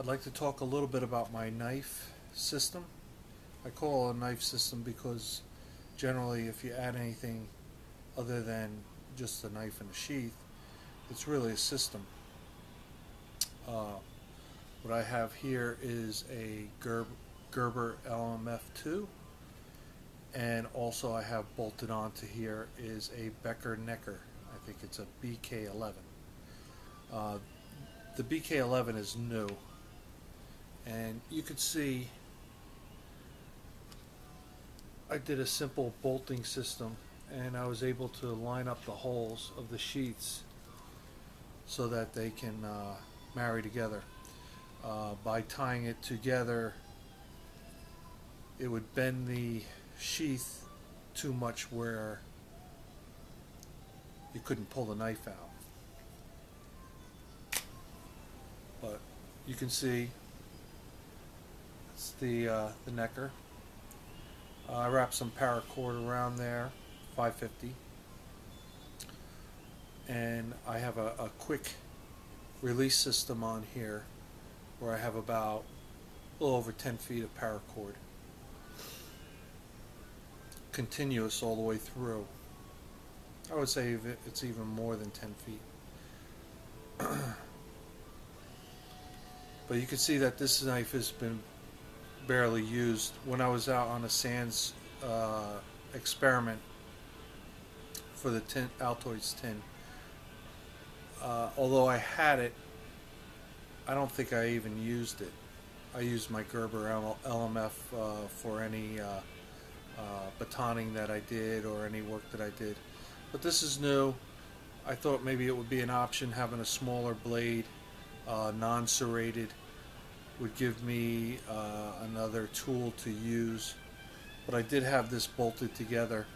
I'd like to talk a little bit about my knife system. I call it a knife system because generally if you add anything other than just a knife and a sheath, it's really a system. Uh, what I have here is a Gerber LMF2, and also I have bolted onto here is a Becker Necker. I think it's a BK11. Uh, the BK11 is new, and you could see I did a simple bolting system, and I was able to line up the holes of the sheaths so that they can marry together. By tying it together, it would bend the sheath too much where you couldn't pull the knife out. But you can see it's the necker. I wrapped some paracord around there, 550, and I have a quick release system on here where I have about a little over 10 feet of paracord, continuous all the way through. I would say it's even more than 10 feet. But you can see that this knife has been barely used. When I was out on a sands experiment for the Altoids tin, although I had it, I don't think I even used it. I used my Gerber LMF for any batoning that I did or any work that I did. But this is new. I thought maybe it would be an option having a smaller blade, non-serrated, would give me another tool to use. But I did have this bolted together.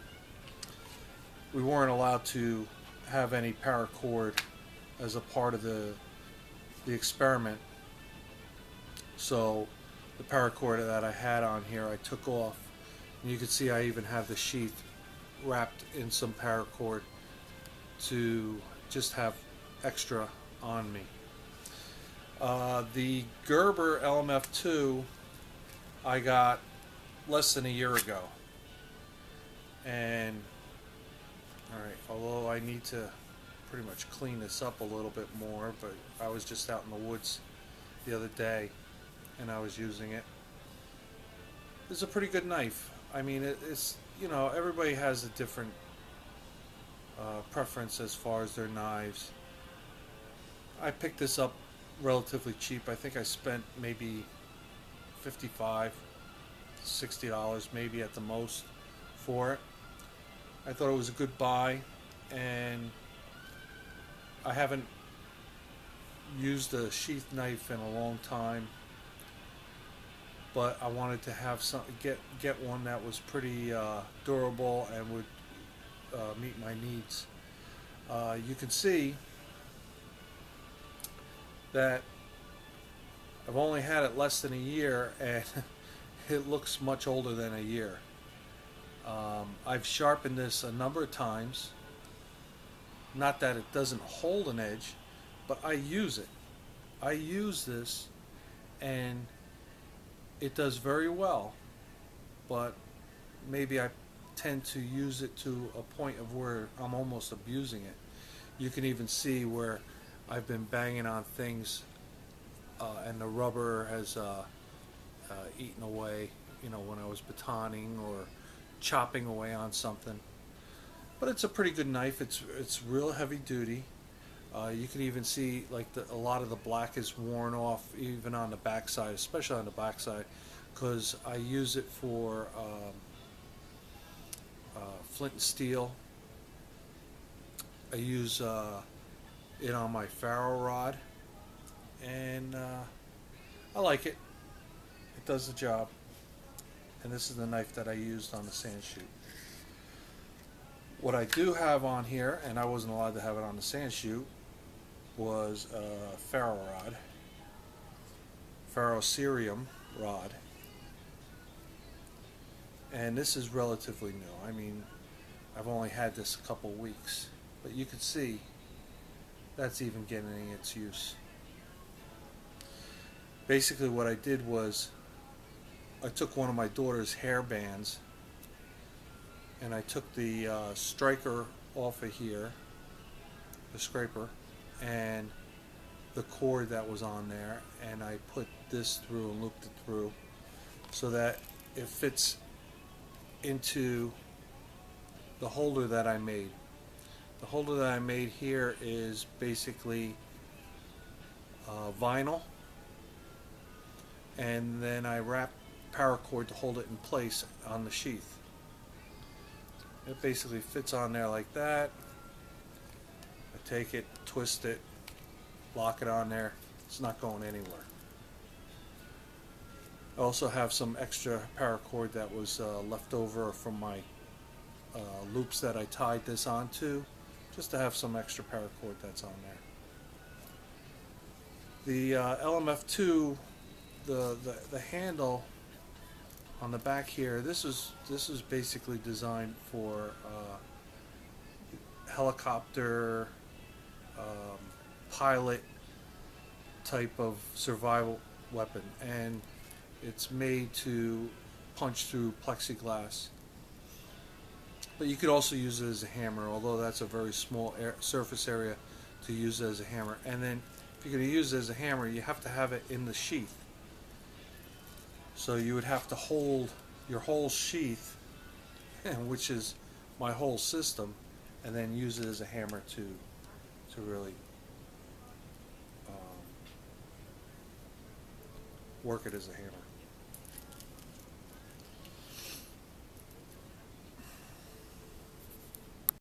We weren't allowed to have any paracord as a part of the experiment, so the paracord that I had on here I took off, and you can see I even have the sheath wrapped in some paracord to just have extra on me. The Gerber LMF2 I got less than a year ago, and alright, although I need to pretty much clean this up a little bit more, but I was just out in the woods the other day and I was using it. It's a pretty good knife. I mean, it's, you know, everybody has a different preference as far as their knives. I picked this up relatively cheap. I think I spent maybe $55, $60 maybe at the most for it. I thought it was a good buy, and I haven't used a sheath knife in a long time, but I wanted to have some get one that was pretty durable and would meet my needs. You can see that I've only had it less than a year, and it looks much older than a year. I've sharpened this a number of times. Not that it doesn't hold an edge, but I use it. I use this, and it does very well, but maybe I tend to use it to a point of where I'm almost abusing it. You can even see where I've been banging on things, and the rubber has eaten away, you know, when I was batoning or chopping away on something. But it's a pretty good knife. It's real heavy duty. You can even see like a lot of the black is worn off even on the backside, especially on the backside, because I use it for flint and steel. I use it on my ferro rod, and I like it. It does the job. And this is the knife that I used on the sand chute. What I do have on here, and I wasn't allowed to have it on the sand chute, was a ferro rod, ferrocerium rod, and this is relatively new. I mean, I've only had this a couple weeks, but you can see that's even getting its use. basically what I did was I took one of my daughter's hair bands and I took the striker off of here, the scraper, and the cord that was on there, and I put this through and looped it through so that it fits into the holder that I made. The holder that I made here is basically vinyl, and then I wrap paracord to hold it in place on the sheath. It basically fits on there like that. I take it, twist it, lock it on there. It's not going anywhere. I also have some extra paracord that was left over from my loops that I tied this onto, just to have some extra paracord that's on there. The LMF2, the handle on the back here, this is basically designed for helicopter pilot type of survival weapon, and it's made to punch through plexiglass. But you could also use it as a hammer, although that's a very small surface area to use it as a hammer. And then if you're going to use it as a hammer, you have to have it in the sheath. So you would have to hold your whole sheath, which is my whole system, and then use it as a hammer to really work it as a hammer.